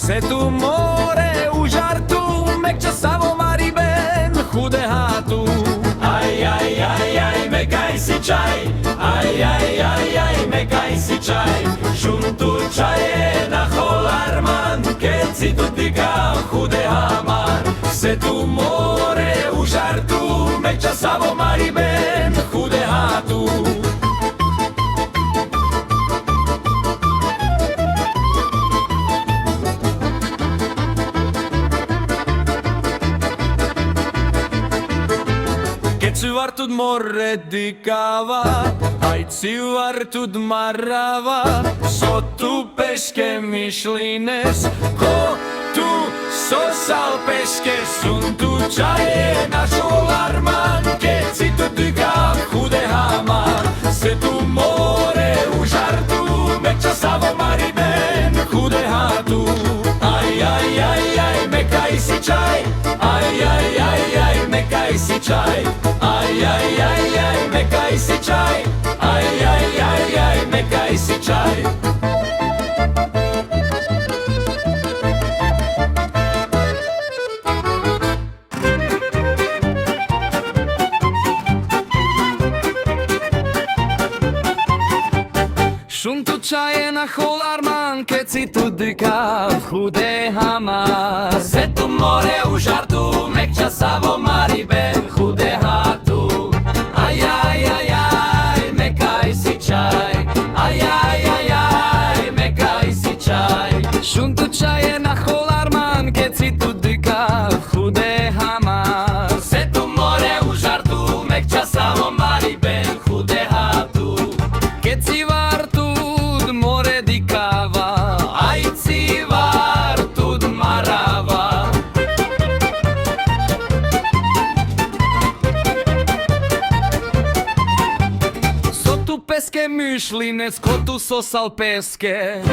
Se tu more u žartu, mekča samo mari ben hude hatu. Aj, aj, aj, aj, mekaj si čaj, aj, aj, aj, aj, mekaj si čaj. Šuntu čaje na holarman, keď si tu tyka hude hamar. Se tu more u žartu, mekča samo mari ben hude hatu. Keď si vartud more dikava, aj si vartud marava, so tu peške mišlines, ko tu sosal peške, sun tu čaje naš holarman, keď si tu dika hude hamar. Se tu more u žartu, mekča samo mari ben hude hatu. Aj, aj, aj, aj, mekaj si čaj, aj, aj, aj, aj, mekaj si čaj. Aj, aj, aj, aj, mekaj si čaj, aj, aj, aj, aj, mekaj si čaj. Šuntu čaje na holarman, keď si tu dyka hude hamar. Se tu more u žartu, mekča samo mari ben hude hatu. Aj, aj, aj, aj, mekaj si čaj, aj, aj, aj, aj, mekaj si čaj. Šuntu čaje na holarman, keď si tu dyka hude hamar. Se tu more u žartu, mekča samo mari ben hude hatu. Keď si vartud more dikava, aj si vartud marava. So tu peske myšline, ko tu sosal peske.